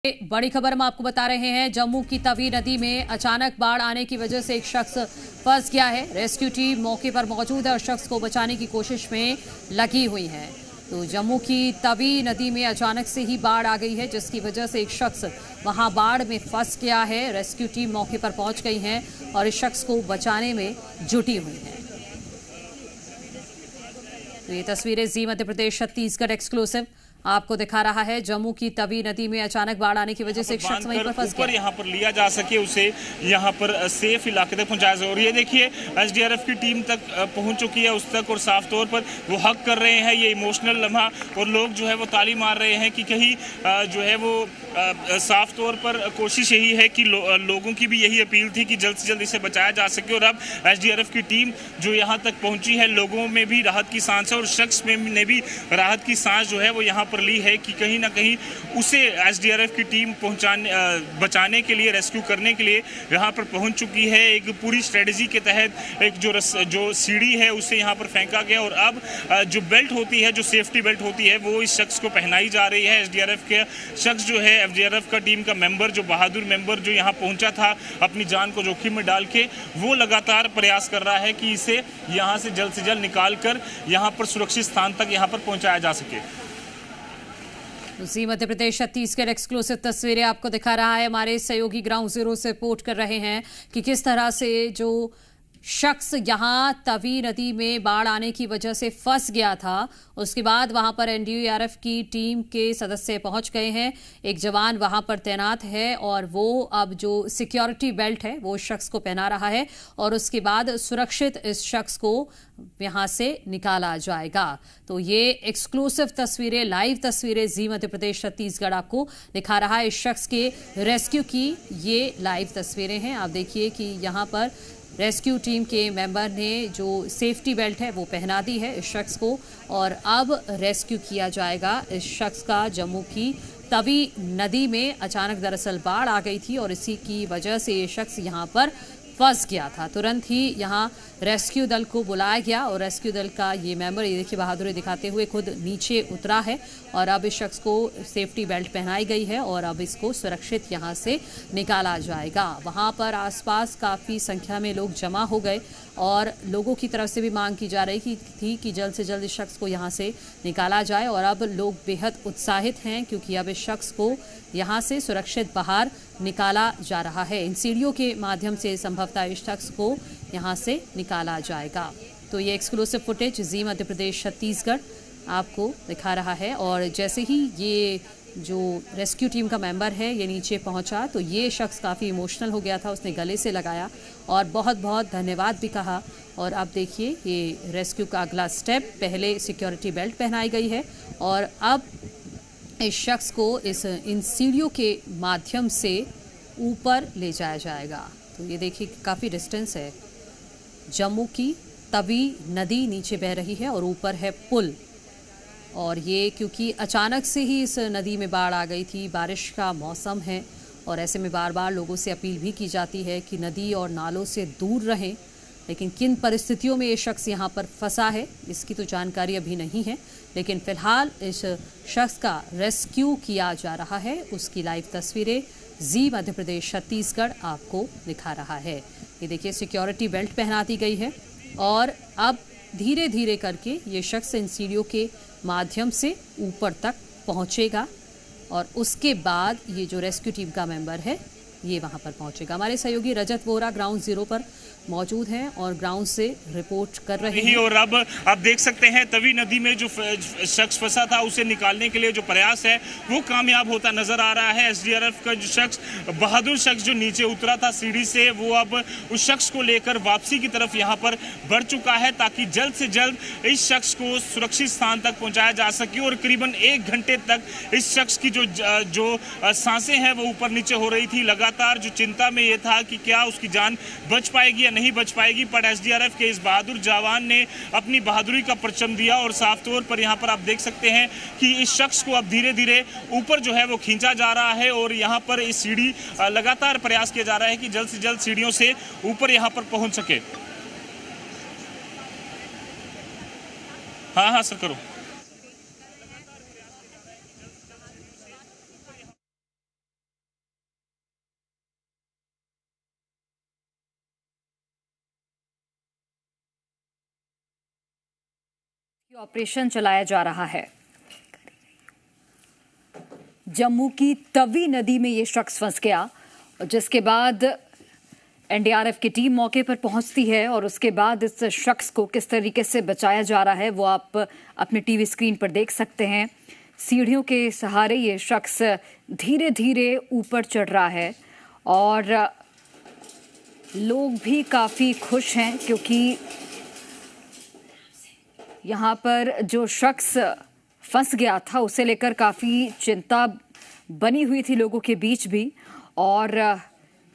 बड़ी खबर हम आपको बता रहे हैं। जम्मू की तवी नदी में अचानक बाढ़ आने की वजह से एक शख्स फंस गया है। रेस्क्यू टीम मौके पर मौजूद है और शख्स को बचाने की कोशिश में लगी हुई है। तो जम्मू की तवी नदी में अचानक से ही बाढ़ आ गई है, जिसकी वजह से एक शख्स वहां बाढ़ में फंस गया है। रेस्क्यू टीम मौके पर पहुंच गई है और इस शख्स को बचाने में जुटी हुई है। तो ये तस्वीरें जी मध्य प्रदेश छत्तीसगढ़ एक्सक्लूसिव आपको दिखा रहा है। जम्मू की तवी नदी में अचानक बाढ़ आने की वजह से एक शख्स वहीं पर फंस गया। यहाँ पर लिया जा सके, उसे यहाँ पर सेफ इलाके तक पहुंचाया जाए। और ये देखिए एसडीआरएफ की टीम तक पहुंच चुकी है, उस तक, और साफ तौर पर वो हक कर रहे हैं ये इमोशनल लम्हा। और लोग जो है वो ताली मार रहे हैं कि कहीं जो है वो साफ तौर पर कोशिश यही है कि लोगों की भी यही अपील थी कि जल्द से जल्द इसे बचाया जा सके। और अब एसडीआरएफ की टीम जो यहाँ तक पहुंची है, लोगों में भी राहत की सांस है और शख्स में ने भी राहत की सांस जो है वो यहाँ पर ली है कि कहीं ना कहीं उसे एसडीआरएफ की टीम बचाने के लिए, रेस्क्यू करने के लिए यहाँ पर पहुंच चुकी है। एक पूरी स्ट्रेटजी के तहत एक जो सीढ़ी है उसे यहाँ पर फेंका गया और अब जो बेल्ट होती है, जो सेफ्टी बेल्ट होती है, वो इस शख्स को पहनाई जा रही है। एसडीआरएफ के शख्स जो है, एसडीआरएफ का टीम का मेंबर, जो बहादुर मेंबर जो यहाँ पहुंचा था अपनी जान को जोखिम में डाल के, वो लगातार प्रयास कर रहा है कि इसे यहाँ से जल्द निकाल कर यहाँ पर सुरक्षित स्थान तक यहाँ पर पहुँचाया जा सके। जी मध्य प्रदेश छत्तीसगढ़ एक्सक्लूसिव तस्वीरें आपको दिखा रहा है। हमारे सहयोगी ग्राउंड जीरो से रिपोर्ट कर रहे हैं कि किस तरह से जो शख्स यहां तवी नदी में बाढ़ आने की वजह से फंस गया था, उसके बाद वहां पर एनडीआरएफ की टीम के सदस्य पहुंच गए हैं। एक जवान वहां पर तैनात है और वो अब जो सिक्योरिटी बेल्ट है वो शख्स को पहना रहा है और उसके बाद सुरक्षित इस शख्स को यहां से निकाला जाएगा। तो ये एक्सक्लूसिव तस्वीरें, लाइव तस्वीरें जी मध्य प्रदेश छत्तीसगढ़ आपको दिखा रहा है। इस शख्स के रेस्क्यू की ये लाइव तस्वीरें हैं। आप देखिए कि यहाँ पर रेस्क्यू टीम के मेंबर ने जो सेफ्टी बेल्ट है वो पहना दी है इस शख्स को और अब रेस्क्यू किया जाएगा इस शख्स का। जम्मू की तवी नदी में अचानक दरअसल बाढ़ आ गई थी और इसी की वजह से ये शख्स यहाँ पर फंस गया था। तुरंत ही यहाँ रेस्क्यू दल को बुलाया गया और रेस्क्यू दल का ये मेंबर, ये देखिए बहादुरी दिखाते हुए खुद नीचे उतरा है और अब इस शख्स को सेफ्टी बेल्ट पहनाई गई है और अब इसको सुरक्षित यहाँ से निकाला जाएगा। वहाँ पर आसपास काफ़ी संख्या में लोग जमा हो गए और लोगों की तरफ से भी मांग की जा रही थी कि जल्द से जल्द इस शख्स को यहाँ से निकाला जाए और अब लोग बेहद उत्साहित हैं क्योंकि अब इस शख्स को यहाँ से सुरक्षित बाहर निकाला जा रहा है। इन सीढ़ियों के माध्यम से संभवतः इस शख्स को यहाँ से निकाला जाएगा। तो ये एक्सक्लूसिव फुटेज जी मध्य प्रदेश छत्तीसगढ़ आपको दिखा रहा है और जैसे ही ये जो रेस्क्यू टीम का मेंबर है ये नीचे पहुंचा तो ये शख्स काफ़ी इमोशनल हो गया था। उसने गले से लगाया और बहुत बहुत धन्यवाद भी कहा। और अब देखिए ये रेस्क्यू का अगला स्टेप, पहले सिक्योरिटी बेल्ट पहनाई गई है और अब इस शख्स को इन सीढ़ियों के माध्यम से ऊपर ले जाया जाएगा। तो ये देखिए काफ़ी डिस्टेंस है। जम्मू की तवी नदी नीचे बह रही है और ऊपर है पुल और ये क्योंकि अचानक से ही इस नदी में बाढ़ आ गई थी, बारिश का मौसम है और ऐसे में बार बार लोगों से अपील भी की जाती है कि नदी और नालों से दूर रहें। लेकिन किन परिस्थितियों में ये शख्स यहाँ पर फंसा है इसकी तो जानकारी अभी नहीं है, लेकिन फिलहाल इस शख्स का रेस्क्यू किया जा रहा है। उसकी लाइव तस्वीरें जी मध्य प्रदेश छत्तीसगढ़ आपको दिखा रहा है। ये देखिए सिक्योरिटी बेल्ट पहना दी गई है और अब धीरे धीरे करके ये शख्स इन सीढ़ियों के माध्यम से ऊपर तक पहुँचेगा और उसके बाद ये जो रेस्क्यू टीम का मेंबर है ये वहाँ पर पहुँचेगा। हमारे सहयोगी रजत वोरा ग्राउंड जीरो पर मौजूद हैं और ग्राउंड से रिपोर्ट कर रहे हैं। और अब आप देख सकते हैं तवी नदी में जो शख्स फंसा था उसे निकालने के लिए जो प्रयास है वो कामयाब होता नजर आ रहा है। एसडीआरएफ का जो शख्स, बहादुर शख्स जो नीचे उतरा था सीढ़ी से, वो अब उस शख्स को लेकर वापसी की तरफ यहाँ पर बढ़ चुका है ताकि जल्द से जल्द इस शख्स को सुरक्षित स्थान तक पहुँचाया जा सके। और करीबन 1 घंटे तक इस शख्स की जो सांसें हैं वो ऊपर नीचे हो रही थी। लगातार जो चिंता में ये था कि क्या उसकी जान बच पाएगी या नहीं बच पाएगी, पर एसडीआरएफ के इस बहादुर जवान ने अपनी बहादुरी का परचम दिया और साफ तौर पर यहाँ पर आप देख सकते हैं कि इस शख्स को अब धीरे धीरे ऊपर जो है वो खींचा जा रहा है और यहाँ पर इस सीढ़ी लगातार प्रयास किया जा रहा है कि जल्द से जल्द सीढ़ियों से ऊपर यहाँ पर पहुंच सके। हाँ सर करो। ऑपरेशन चलाया जा रहा है। जम्मू की तवी नदी में ये शख्स फंस गया, जिसके बाद एनडीआरएफ की टीम मौके पर पहुंचती है और उसके बाद इस शख्स को किस तरीके से बचाया जा रहा है वो आप अपने टीवी स्क्रीन पर देख सकते हैं। सीढ़ियों के सहारे ये शख्स धीरे धीरे ऊपर चढ़ रहा है और लोग भी काफ़ी खुश हैं क्योंकि यहाँ पर जो शख्स फंस गया था उसे लेकर काफ़ी चिंता बनी हुई थी लोगों के बीच भी। और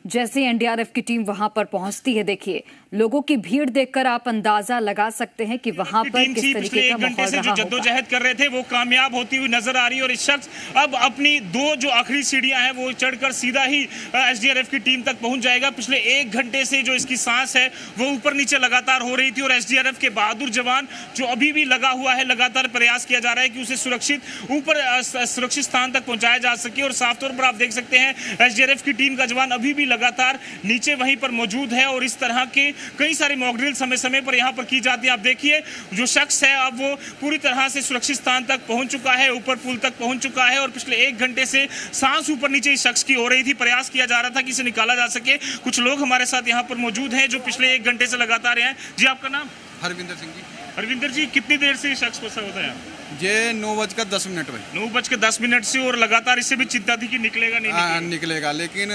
जैसे एनडीआरएफ की टीम वहां पर पहुंचती है, देखिए लोगों की भीड़ देखकर आप अंदाजा लगा सकते हैं कि वहां पर किस तरीके का माहौल रहा होगा। जद्दोजहद कर रहे थे वो कामयाब होती हुई नजर आ रही है और इस शख्स अब अपनी दो जो आखिरी सीढ़ियां हैं वो चढ़कर सीधा ही एसडीआरएफ की टीम तक पहुंच जाएगा। पिछले 1 घंटे से जो इसकी सांस है वो ऊपर नीचे लगातार हो रही थी और एसडीआरएफ के बहादुर जवान जो अभी भी लगा हुआ है, लगातार प्रयास किया जा रहा है कि उसे सुरक्षित स्थान तक पहुंचाया जा सके। और साफ तौर पर आप देख सकते हैं एसडीआरएफ की टीम का जवान अभी भी लगातार नीचे वहीं पर मौजूद है और इस तरह के कई सारे मॉक ड्रिल समय समय पर यहां पर की जाती है। आप देखिए जो शख्स है अब वो पूरी तरह से सुरक्षित स्थान तक पहुंच चुका है, ऊपर पुल तक पहुंच चुका है और पिछले 1 घंटे से सांस ऊपर नीचे इस शख्स की हो रही थी। प्रयास किया जा रहा था कि इसे निकाला जा सके। कुछ लोग हमारे साथ यहां पर मौजूद हैं जो पिछले 1 घंटे से लगातार हैं। जी आपका नाम? हरविंदर सिंह जी। हरविंदर जी, कितनी देर से ये शख्स फंसा होता है? ये 9:10 में 9:10 से और लगातार इससे भी चिंता थी कि निकलेगा नहीं निकलेगा। लेकिन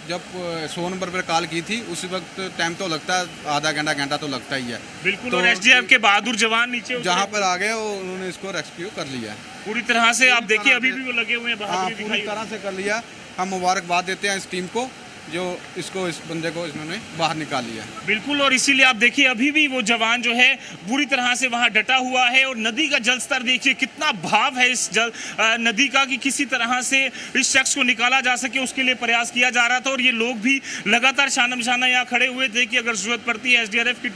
जब 100 नंबर पर कॉल की थी उस वक्त टाइम तो लगता है, आधा घंटा तो लगता ही है। बिल्कुल। तो एसडीआरएफ के बहादुर जवान नीचे जहाँ पर आ गए उन्होंने इसको रेस्क्यू कर लिया पूरी तरह से। आप देखिए अभी भी वो लगे हुए हैं, बहादुरी पूरी तरह से कर लिया। हम मुबारकबाद देते हैं इस टीम को जो इस बंदे को इन्होंने बाहर निकाल लिया। बिल्कुल। और इसीलिए आप देखिए अभी भी वो जवान जो है पूरी तरह से वहां डटा हुआ है और नदी का जल स्तर देखिए कितना भाव है इस नदी का कि किसी तरह से इस शख्स को निकाला जा सके उसके लिए प्रयास किया जा रहा था। और ये लोग भी लगातार शाना बिशाना यहाँ खड़े हुए थे कि अगर जरूरत पड़ती है एसडीआरएफ की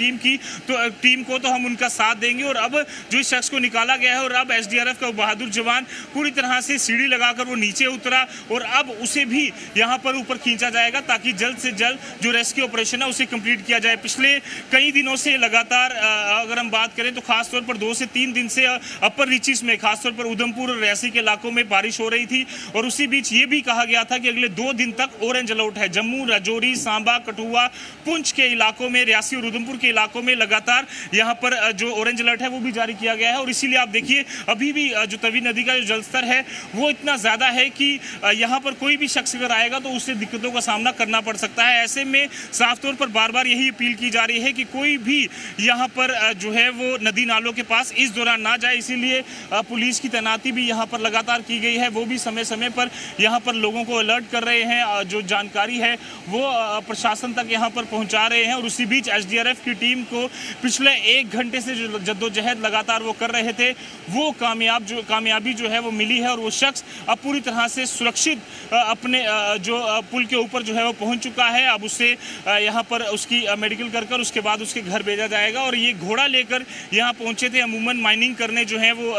टीम को तो हम उनका साथ देंगे। और अब जो इस शख्स को निकाला गया है और अब एसडीआरएफ का बहादुर जवान पूरी तरह से सीढ़ी लगाकर वो नीचे उतरा और अब उसे भी यहाँ पर ऊपर खींचा जाएगा ताकि जल्द से जल्द जो रेस्क्यू ऑपरेशन है उसे कंप्लीट किया जाए। पिछले कई दिनों से लगातार अगर हम बात करें तो खासतौर पर 2 से 3 दिन से अपर रीचिस में खासतौर पर उधमपुर और रियासी के इलाकों में बारिश हो रही थी और उसी बीच ये भी कहा गया था कि अगले 2 दिन तक ऑरेंज अलर्ट है। जम्मू, राजौरी, सांबा, कठुआ, पुंछ के इलाकों में, रियासी और उधमपुर के इलाकों में लगातार यहाँ पर जो ऑरेंज अलर्ट है वो भी जारी किया गया है। और इसीलिए आप देखिए अभी भी जो तवी नदी का जो जलस्तर है वो इतना ज्यादा है कि यहाँ पर कोई भी शख्स अगर आएगा तो उससे दिक्कतों का सामना करना पड़ सकता है। ऐसे में साफ तौर पर बार बार यही अपील की जा रही है कि कोई भी यहाँ पर जो है वो नदी नालों के पास इस दौरान ना जाए। इसीलिए पुलिस की तैनाती भी यहाँ पर लगातार की गई है। वो भी समय समय पर यहाँ पर लोगों को अलर्ट कर रहे हैं, जो जानकारी है वो प्रशासन तक यहाँ पर पहुँचा रहे हैं। और उसी बीच एसडीआरएफ की टीम को पिछले 1 घंटे से जो जद्दोजहद लगातार वो कर रहे थे वो कामयाबी जो है वो मिली है और वो शख्स अब पूरी तरह से सुरक्षित अपने जो पुल के ऊपर जो है वो पहुंच चुका है। अब उसे यहाँ पर उसकी मेडिकल कर उसके बाद उसके घर भेजा जाएगा। और ये घोड़ा लेकर यहाँ पहुंचे थे। अमूमन माइनिंग करने जो है वो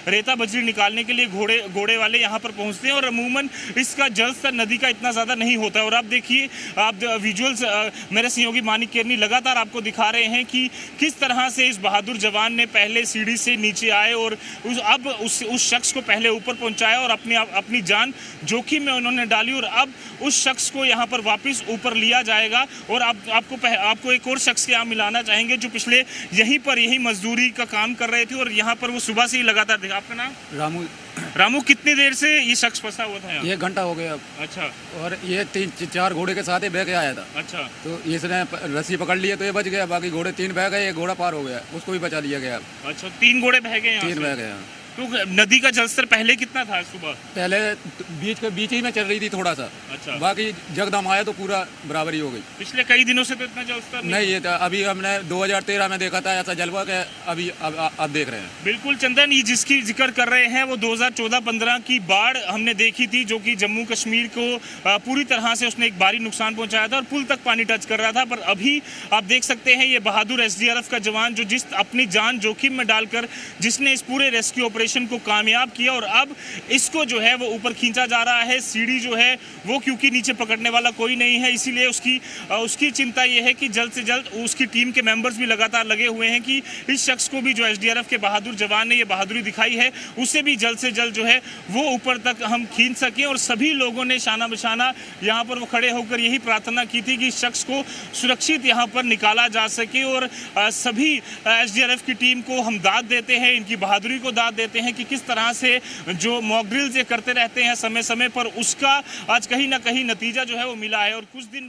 रेता बजरी निकालने के लिए घोड़े वाले यहाँ पर पहुंचते हैं और अमूमन इसका जलस्तर नदी का इतना ज़्यादा नहीं होता है। और आप देखिए, आप विजुअल्स मेरे सहयोगी मानिक केरनी लगातार आपको दिखा रहे हैं कि किस तरह से इस बहादुर जवान ने पहले सीढ़ी से नीचे आए और उस शख्स को पहले ऊपर पहुँचाया और अपनी जान जोखिम में उन्होंने डाली और अब उस शख्स को यहाँ पर वापस ऊपर लिया जाएगा। और आपको एक और शख्स के यहाँ मिलाना चाहेंगे जो पिछले यही मजदूरी का काम कर रहे थे और यहाँ पर वो सुबह से ही लगातार थे। आपका नाम? रामू, कितनी देर से ये शख्स फंसा हुआ था यहाँ? 1 घंटा हो गया। अच्छा। और ये 3-4 घोड़े के साथ ही बह के आया था। अच्छा। तो इसने रस्सी पकड़ लिया तो ये बच गया, बाकी घोड़े 3 बह गए, 1 घोड़ा पार हो गया, उसको भी बचा लिया गया। अच्छा, 3 घोड़े बह गए? 3 बह गए। तो नदी का जलस्तर पहले कितना था सुबह? पहले बीच ही में चल रही थी थोड़ा सा। अच्छा। बाकी जगदम आया तो पूरा बराबरी हो गई। पिछले कई दिनों से तो इतना जलस्तर नहीं ये था। अभी हमने 2013 में देखा था ऐसा जलवा के, अभी अब देख रहे हैं। बिल्कुल चंदन, ये जिसकी जिक्र कर रहे हैं वो 2014-15 की बाढ़ हमने देखी थी जो कि जम्मू कश्मीर को पूरी तरह से उसने एक भारी नुकसान पहुंचाया था और पुल तक पानी टच कर रहा था। पर अभी आप देख सकते हैं ये बहादुर एसडीआरएफ का जवान जो अपनी जान जोखिम में डालकर जिसने इस पूरे रेस्क्यू ऑपरेशन को कामयाब किया और अब इसको जो है वो ऊपर खींचा जा रहा है। सीढ़ी जो है वो क्योंकि नीचे पकड़ने वाला कोई नहीं है, इसीलिए उसकी चिंता ये है कि जल्द से जल्द उसकी टीम के मेंबर्स भी लगातार लगे हुए हैं कि इस शख्स को भी जो एसडीआरएफ के बहादुर जवान ने ये बहादुरी दिखाई है उसे भी जल्द से जल्द जो है वो ऊपर तक हम खींच सकें। और सभी लोगों ने शाना बशाना यहाँ पर वो खड़े होकर यही प्रार्थना की थी कि इस शख्स को सुरक्षित यहाँ पर निकाला जा सके। और सभी एसडीआरएफ की टीम को हम दाद देते हैं, इनकी बहादुरी को दाद देते हैं कि किस तरह से जो मॉक ड्रिल्स ये करते रहते हैं समय समय पर, उसका आज कहीं ना कहीं नतीजा जो है वो मिला है। और कुछ दिन बाद